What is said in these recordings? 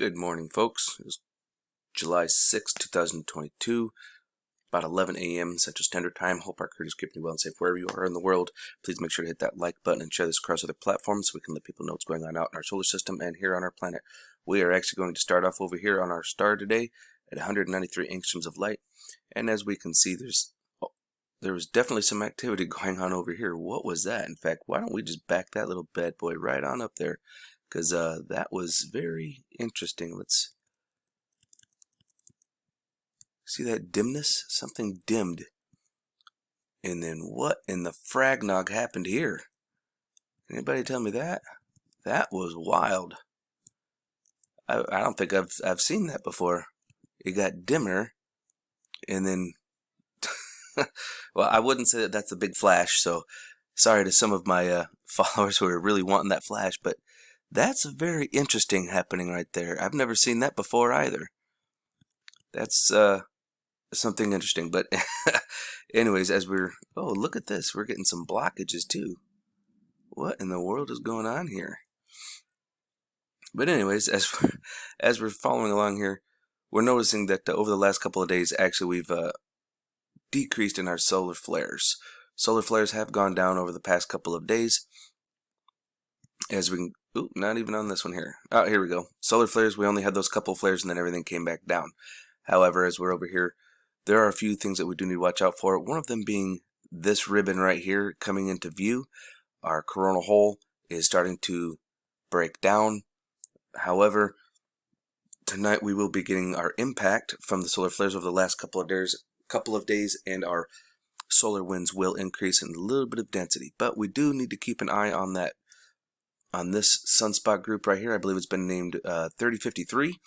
Good morning, folks. It's July 6, 2022, about 11 a.m. Central Standard Time. Hope our crew is keeping you well and safe wherever you are in the world. Please make sure to hit that like button and share this across other platforms so we can let people know what's going on out in our solar system and here on our planet. We are actually going to start off over here on our star today at 193 angstroms of light. And as we can see, there was definitely some activity going on over here. What was that? In fact, why don't we just back that little bad boy right on up there? Because that was very interesting. Let's see that dimness? Something dimmed. And then what in the fragnog happened here? Anybody tell me that? That was wild. I don't think I've seen that before. It got dimmer, and then well, I wouldn't say that that's a big flash. So sorry to some of my followers who are really wanting that flash, but that's very interesting happening right there. I've never seen that before either. That's something interesting. But anyways, oh, look at this. We're getting some blockages too. What in the world is going on here? But anyways, as we're following along here, we're noticing that over the last couple of days, actually we've decreased in our solar flares. Solar flares have gone down over the past couple of days. As we can, ooh, not even on this one here. Oh, here we go. Solar flares, we only had those couple of flares and then everything came back down. However, as we're over here, there are a few things that we do need to watch out for. One of them being this ribbon right here coming into view. Our coronal hole is starting to break down. However, tonight we will be getting our impact from the solar flares over the last couple of days, and our solar winds will increase in a little bit of density. But we do need to keep an eye on that. On this sunspot group right here, I believe it's been named 3053.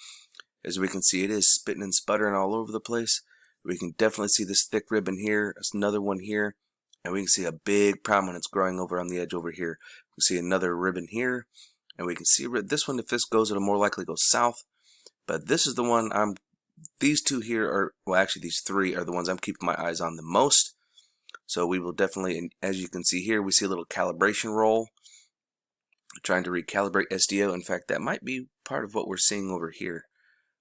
As we can see, it is spitting and sputtering all over the place. We can definitely see this thick ribbon here. There's another one here. And we can see a big prominence growing over on the edge over here. We can see another ribbon here. And we can see this one, if this goes, it'll more likely go south. But this is the one these two here are, well, actually these three are the ones I'm keeping my eyes on the most. So we will definitely, and as you can see here, we see a little calibration roll. Trying to recalibrate SDO. In fact, that might be part of what we're seeing over here.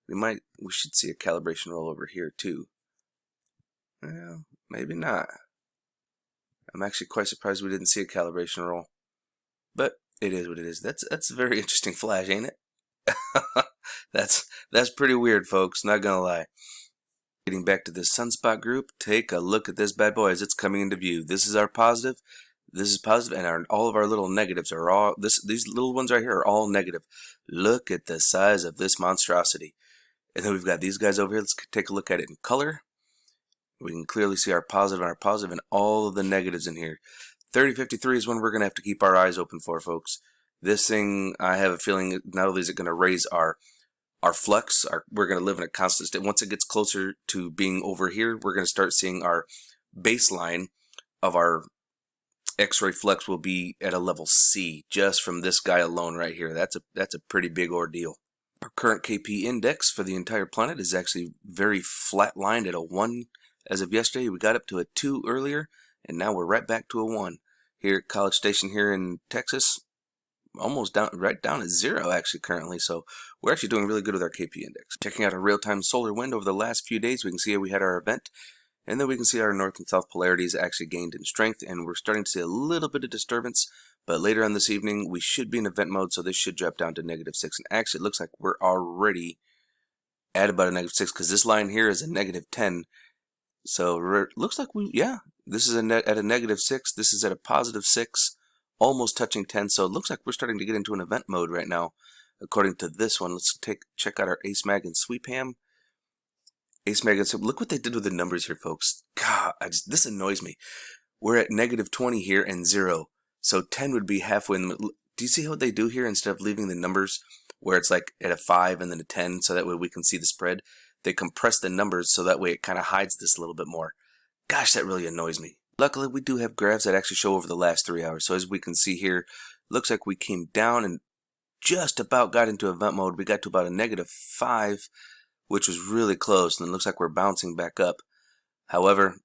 We should see a calibration roll over here too. Well, maybe not. I'm actually quite surprised we didn't see a calibration roll. But it is what it is. That's a very interesting flash, ain't it? That's pretty weird, folks, not gonna lie. Getting back to this sunspot group, take a look at this bad boy as it's coming into view. This is our positive. This is positive, and all of our little negatives are all, these little ones right here are all negative. Look at the size of this monstrosity. And then we've got these guys over here. Let's take a look at it in color. We can clearly see our positive and all of the negatives in here. 3053 is one we're going to have to keep our eyes open for, folks. This thing, I have a feeling, not only is it going to raise our flux, we're going to live in a constant state. Once it gets closer to being over here, we're going to start seeing our baseline of our X-ray flux will be at a level C just from this guy alone right here. That's a pretty big ordeal. Our current KP index for the entire planet is actually very flat-lined at a 1 as of yesterday. We got up to a 2 earlier, and now we're right back to a 1. Here at College Station here in Texas, almost right down at 0 actually currently. So we're actually doing really good with our KP index. Checking out our real-time solar wind over the last few days, we can see we had our event. And then we can see our north and south polarities actually gained in strength, and we're starting to see a little bit of disturbance. But later on this evening, we should be in event mode, so this should drop down to -6. And actually, it looks like we're already at about a -6 because this line here is a -10. So it looks like this is at a -6. This is at a +6, almost touching 10. So it looks like we're starting to get into an event mode right now, according to this one. Let's check out our Ace Mag and Sweep Ham. Ace Mag and Sweep. Look what they did with the numbers here, folks. God, this annoys me. We're at -20 here and 0. So 10 would be halfway in the middle. Do you see what they do here? Instead of leaving the numbers where it's like at a 5 and then a 10, so that way we can see the spread, they compress the numbers so that way it kind of hides this a little bit more. Gosh, that really annoys me. Luckily, we do have graphs that actually show over the last 3 hours. So as we can see here, looks like we came down and just about got into event mode. We got to about a -5, which was really close, and it looks like we're bouncing back up. However,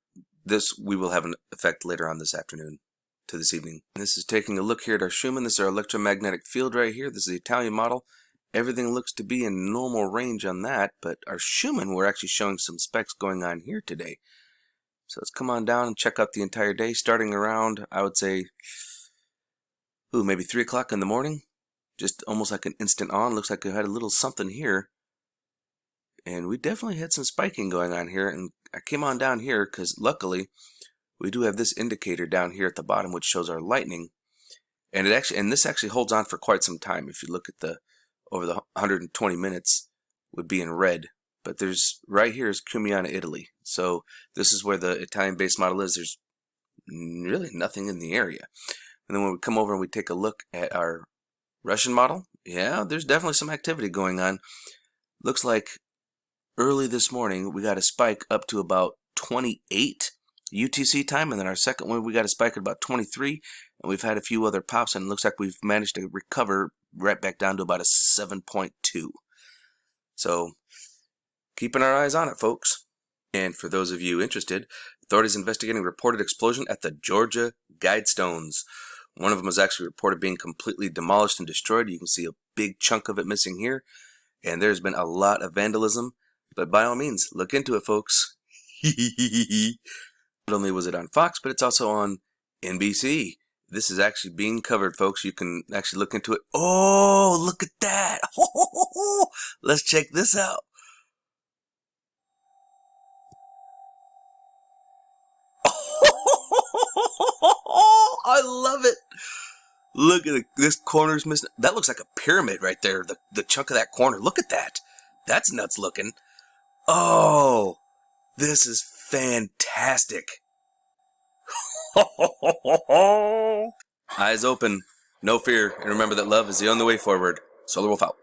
we will have an effect later on this afternoon to this evening. And this is taking a look here at our Schumann. This is our electromagnetic field right here. This is the Italian model, everything looks to be in normal range on that, but our Schumann, we're actually showing some spikes going on here today. So let's come on down and check out the entire day, starting around, I would say, maybe 3 o'clock in the morning. Just almost like an instant on. Looks like we had a little something here. And we definitely had some spiking going on here. And I came on down here because luckily we do have this indicator down here at the bottom which shows our lightning. And this actually holds on for quite some time. If you look at over the 120 minutes would be in red. But there's right here is Cumiana, Italy. So this is where the Italian base model is. There's really nothing in the area. And then when we come over and we take a look at our Russian model, yeah, there's definitely some activity going on. Looks like early this morning we got a spike up to about 28 UTC time, and then our second one we got a spike at about 23, and we've had a few other pops, and it looks like we've managed to recover right back down to about a 7.2. So keeping our eyes on it, folks. And for those of you interested, authorities investigating reported explosion at the Georgia Guidestones. One of them was actually reported being completely demolished and destroyed. You can see a big chunk of it missing here. And there's been a lot of vandalism. But by all means, look into it, folks. Not only was it on Fox, but it's also on NBC. This is actually being covered, folks. You can actually look into it. Oh, look at that. Let's check this out. I love it. Look at it. This corner's missing. That looks like a pyramid right there. The chunk of that corner. Look at that. That's nuts looking. Oh, this is fantastic. Eyes open, no fear, and remember that love is the only way forward. Solar Wolf out.